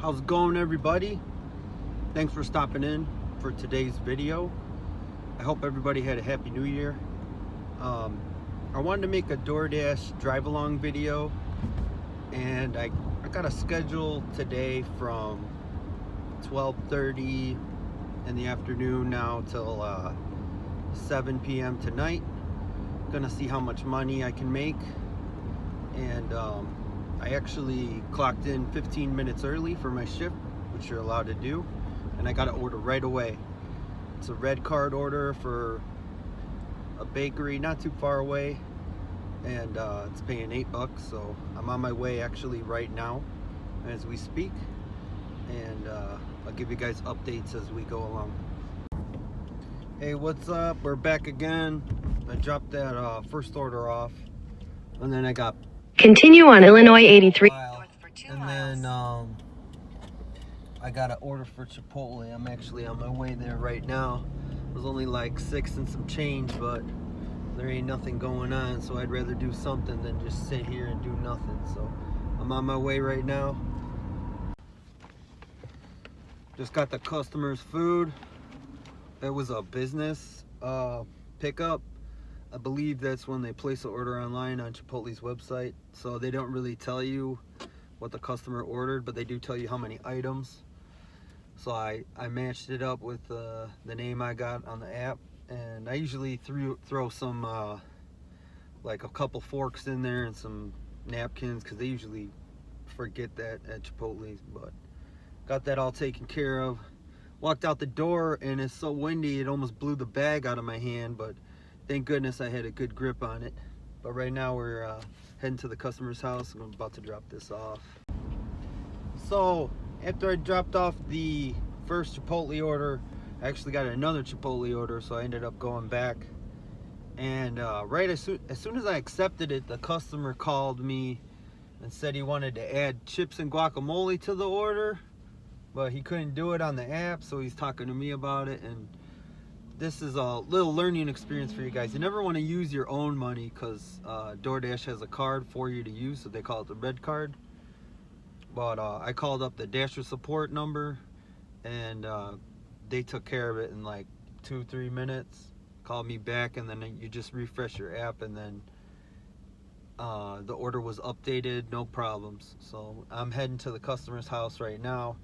How's it going, everybody? Thanks for stopping in for today's video. I hope everybody had a happy new year. I wanted to make a DoorDash drive along video, and I got a schedule today from 12:30 in the afternoon now till 7 p.m. tonight. Gonna see how much money I can make, and I actually clocked in 15 minutes early for my shift, which you're allowed to do, and I got an order right away. It's a red card order for a bakery not too far away, and it's paying $8, so I'm on my way actually right now as we speak, and I'll give you guys updates as we go along. Hey, what's up? We're back again. I dropped that first order off, and then I got continue on Illinois 83 and then I got an order for Chipotle. I'm actually on my way there right now. It was only like 6 and some change, but there ain't nothing going on, so I'd rather do something than just sit here and do nothing. So I'm on my way right now. Just got the customer's food. It was a business pickup. I believe that's when they place an order online on Chipotle's website. So they don't really tell you what the customer ordered, but they do tell you how many items. So I matched it up with the name I got on the app, and I usually throw some like a couple forks in there and some napkins, because they usually forget that at Chipotle's. But got that all taken care of. Walked out the door, and it's so windy it almost blew the bag out of my hand, but thank goodness I had a good grip on it. But right now we're heading to the customer's house, and I'm about to drop this off. So after I dropped off the first Chipotle order, I actually got another Chipotle order, so I ended up going back. And right as soon as I accepted it, the customer called me and said he wanted to add chips and guacamole to the order, but he couldn't do it on the app, so he's talking to me about it. And this is a little learning experience for you guys. You never want to use your own money, because DoorDash has a card for you to use, so they call it the red card. But I called up the Dasher support number, and they took care of it in like 2-3 minutes. Called me back, and then you just refresh your app, and then the order was updated, no problems. So I'm heading to the customer's house right now.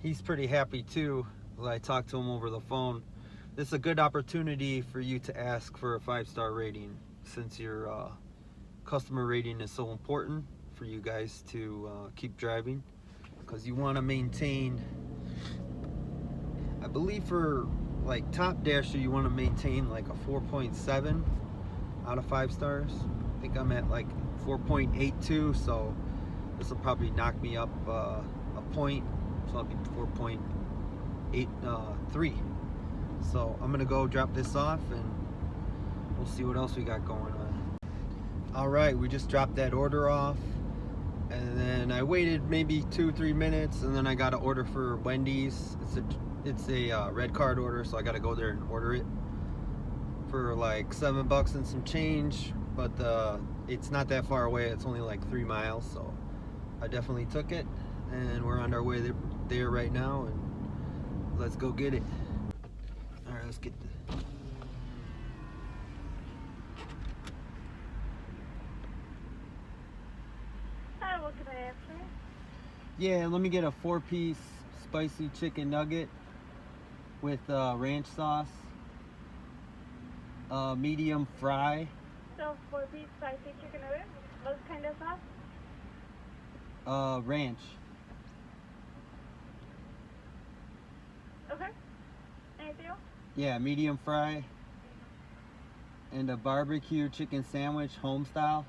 He's pretty happy too. I talked to him over the phone. This is a good opportunity for you to ask for a 5-star rating, since your customer rating is so important for you guys to keep driving, because you want to maintain, I believe for like top Dasher, you want to maintain like a 4.7 out of 5 stars. I think I'm at like 4.82, so this will probably knock me up a point, so I'll be 4.83. So I'm gonna go drop this off, and we'll see what else we got going on. All right, we just dropped that order off, and then I waited maybe 2-3 minutes, and then I got an order for Wendy's. It's a red card order, so I got to go there and order it for like $7 and some change. But it's not that far away. It's only like 3 miles, so I definitely took it, and we're on our way there right now, and let's go get it. All right, let's get the. Hi, what can I answer? Yeah, let me get a 4-piece spicy chicken nugget with ranch sauce, medium fry. So 4-piece spicy chicken nugget. What kind of sauce? Ranch. Okay. Anything else? Yeah, medium fry, and a barbecue chicken sandwich, home style.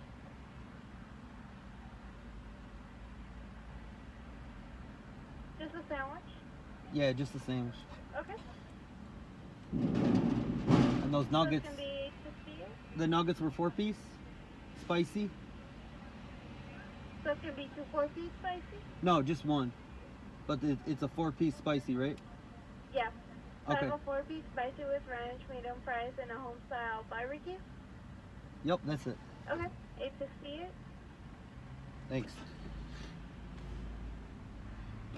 Just a sandwich? Yeah, just a sandwich. Okay. And those nuggets, So it's gonna be 58? the nuggets were 4-piece, spicy. So it's gonna be 2 4-piece spicy? No, just one. But it's a 4-piece spicy, right? Yeah. So Okay. I have a 4-piece spicy with ranch, medium fries, and a home style barbecue? Yep, that's it. Okay. $8.68. Thanks.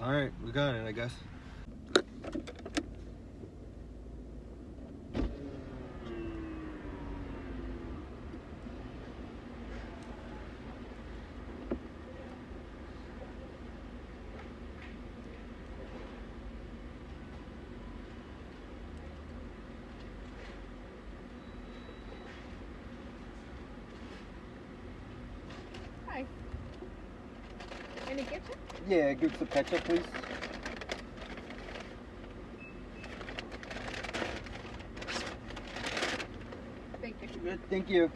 All right, we got it, I guess. Hi. Any ketchup? Yeah, give some ketchup, please. Thank you. Good, thank you.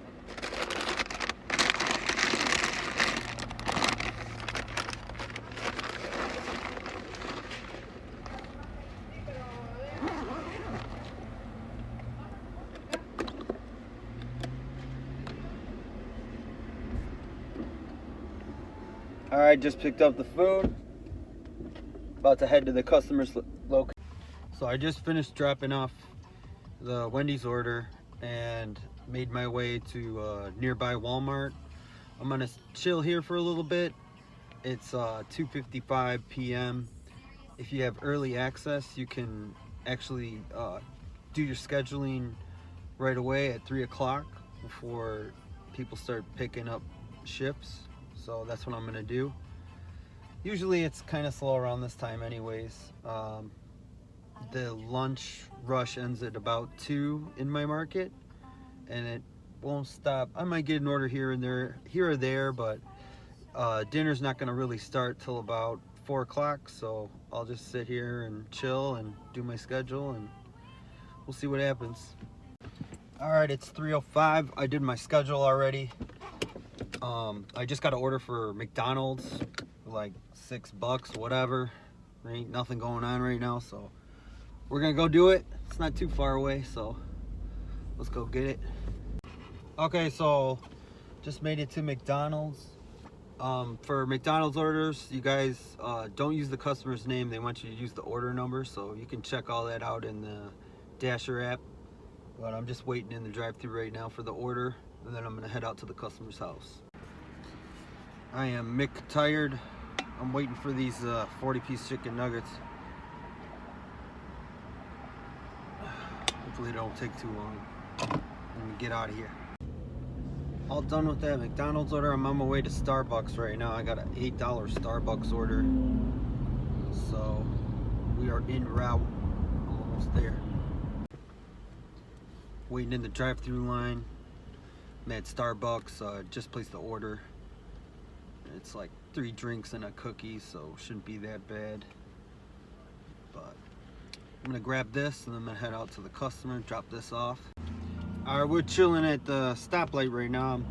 All right, just picked up the food. About to head to the customer's location. So I just finished dropping off the Wendy's order and made my way to nearby Walmart. I'm gonna chill here for a little bit. It's 2:55 p.m. If you have early access, you can actually do your scheduling right away at 3 o'clock before people start picking up shifts. So that's what I'm gonna do. Usually it's kind of slow around this time anyways. The lunch rush ends at about 2 in my market, and it won't stop. I might get an order here or there, but dinner's not gonna really start till about 4 o'clock, so I'll just sit here and chill and do my schedule, and we'll see what happens. All right, it's 3:05. I did my schedule already. I just got an order for McDonald's, like $6, whatever. There ain't nothing going on right now, so we're gonna go do it. It's not too far away, so let's go get it. Okay, so just made it to McDonald's. For McDonald's orders, you guys don't use the customer's name. They want you to use the order number, so you can check all that out in the Dasher app. But I'm just waiting in the drive-thru right now for the order, and then I'm gonna head out to the customer's house. I am tired. I'm waiting for these 40-piece chicken nuggets. Hopefully they don't take too long. Let me get out of here. All done with that McDonald's order. I'm on my way to Starbucks right now. I got an $8 Starbucks order. So we are en route. I'm almost there. Waiting in the drive-thru line. I'm at Starbucks. Just placed the order. It's like 3 drinks and a cookie, so shouldn't be that bad. But I'm gonna grab this and then I'm gonna head out to the customer, drop this off. All right, we're chilling at the stoplight right now. I'm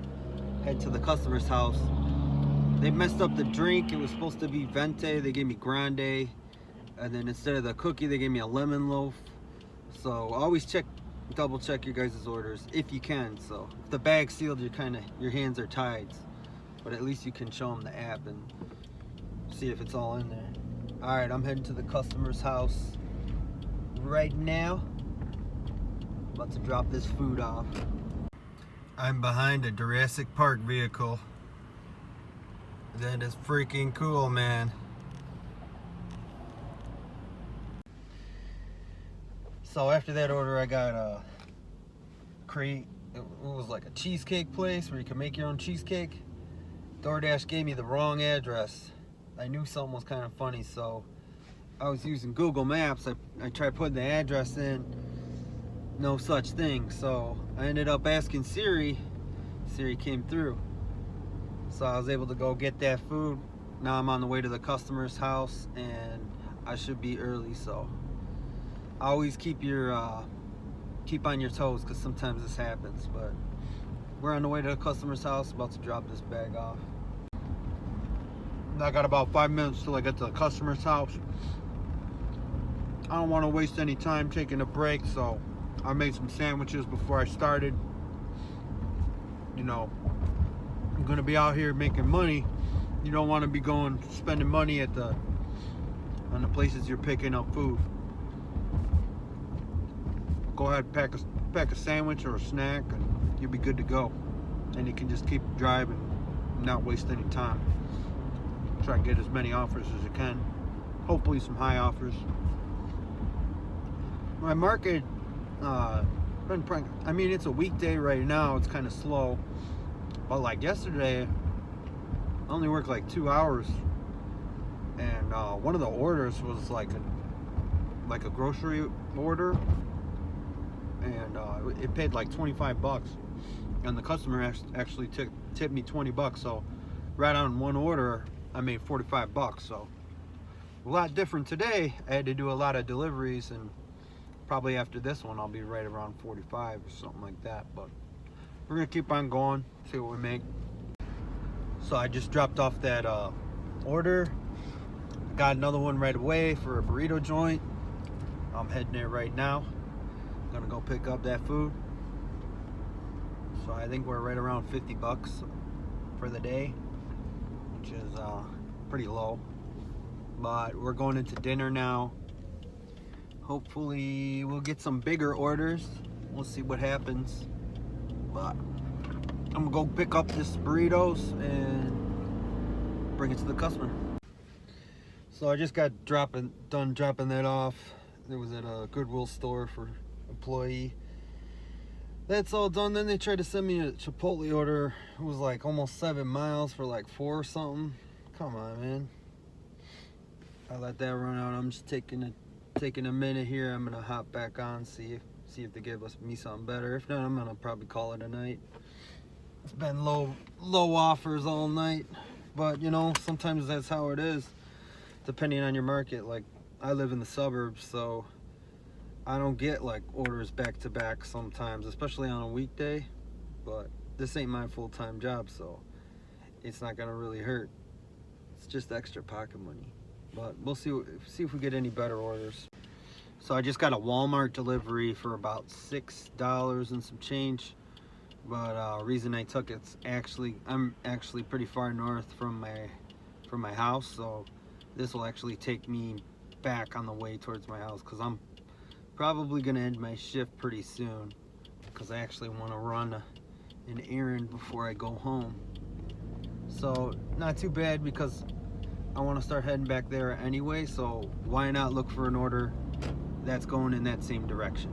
heading to the customer's house. They messed up the drink. It was supposed to be Venti. They gave me Grande, and then instead of the cookie, they gave me a lemon loaf. So always double check your guys' orders if you can. So if the bag's sealed, your hands are tied. But at least you can show them the app and see if it's all in there. All right, I'm heading to the customer's house right now. About to drop this food off. I'm behind a Jurassic Park vehicle. That is freaking cool, man. So after that order, I got a crate. It was like a cheesecake place where you can make your own cheesecake. DoorDash gave me the wrong address. I knew something was kind of funny, so I was using Google Maps. I tried putting the address in, no such thing. So I ended up asking Siri. Siri came through. So I was able to go get that food. Now I'm on the way to the customer's house, and I should be early. So always keep on your toes, because sometimes this happens. But we're on the way to the customer's house, about to drop this bag off. I got about 5 minutes till I get to the customer's house. I don't want to waste any time taking a break, so I made some sandwiches before I started. You know, I'm gonna be out here making money. You don't want to be spending money on the places you're picking up food. Go ahead, pack a sandwich or a snack, and you'll be good to go. And you can just keep driving, and not waste any time. Try and get as many offers as you can. hopefully some high offers. My market, I mean, it's a weekday right now, it's kind of slow, but like yesterday I only worked like 2 hours, and one of the orders was like a grocery order, and it paid like 25 bucks, and the customer actually tipped me 20 bucks, so right on one order I made 45 bucks. So a lot different today. I had to do a lot of deliveries, and probably after this one I'll be right around 45 or something like that, but we're gonna keep on going, see what we make. So I just dropped off that order, got another one right away for a burrito joint. I'm heading there right now. I'm gonna go pick up that food. So I think we're right around 50 bucks for the day, which is pretty low, but we're going into dinner now. Hopefully we'll get some bigger orders. We'll see what happens. But I'm gonna go pick up this burritos and bring it to the customer. So I just got done dropping that off. It was at a Goodwill store for employee. That's all done. Then they tried to send me a Chipotle order. It was like almost 7 miles for like 4 or something. Come on, man. I let that run out. I'm just taking a minute here. I'm gonna hop back on, see if they give me something better. If not, I'm gonna probably call it a night. It's been low offers all night, but you know, sometimes that's how it is, depending on your market. Like, I live in the suburbs, so I don't get like orders back to back sometimes, especially on a weekday. But this ain't my full-time job, so it's not gonna really hurt. It's just extra pocket money. But we'll see if we get any better orders. So I just got a Walmart delivery for about $6 and some change. But reason I took it's I'm actually pretty far north from my house, so this will actually take me back on the way towards my house, because I'm probably gonna end my shift pretty soon, because I actually want to run an errand before I go home. So not too bad, because I want to start heading back there anyway, so why not look for an order that's going in that same direction.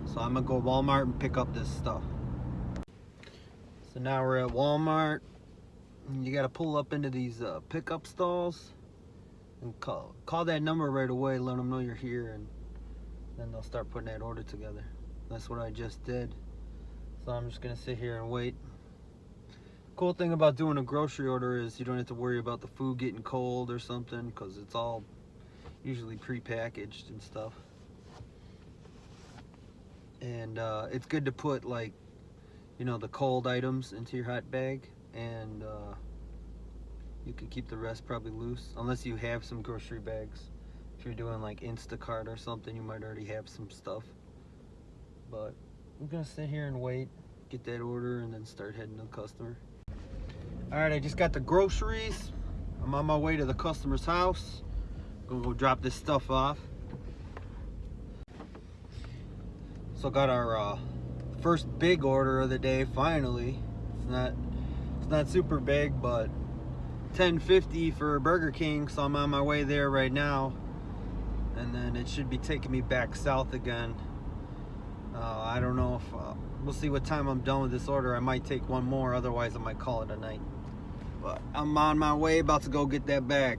So I'm gonna go Walmart and pick up this stuff. So now we're at Walmart. You gotta pull up into these pickup stalls and call that number right away, let them know you're here, and then they'll start putting that order together. That's what I just did. So I'm just gonna sit here and wait. Cool thing about doing a grocery order is you don't have to worry about the food getting cold or something, because it's all usually pre-packaged and stuff. And it's good to put, like, you know, the cold items into your hot bag, and you can keep the rest probably loose, unless you have some grocery bags. If you're doing like Instacart or something, you might already have some stuff. But I'm gonna sit here and wait, get that order, and then start heading to the customer. Alright, I just got the groceries. I'm on my way to the customer's house. Gonna go drop this stuff off. So got our first big order of the day finally. It's not super big, but $10.50 for Burger King, so I'm on my way there right now, and then it should be taking me back south again. I don't know if we'll see what time I'm done with this order. I might take one more, otherwise I might call it a night. But I'm on my way, about to go get that bag.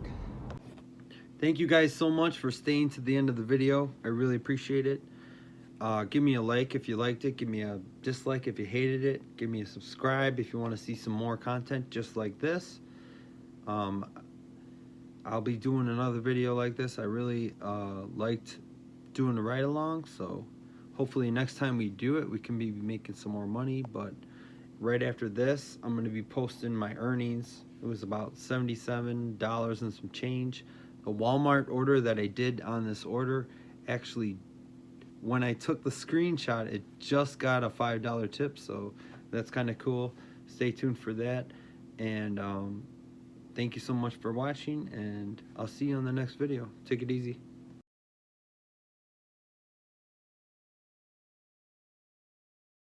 Thank you guys so much for staying to the end of the video. I really appreciate it. Give me a like if you liked it. Give me a dislike if you hated it. Give me a subscribe if you want to see some more content just like this. I'll be doing another video like this. I really liked doing the ride along, so hopefully next time we do it, we can be making some more money. But right after this, I'm going to be posting my earnings. It was about $77 and some change. The Walmart order that I did on this order, actually, when I took the screenshot, it just got a $5 tip, so that's kind of cool. Stay tuned for that, and thank you so much for watching, and I'll see you on the next video. Take it easy.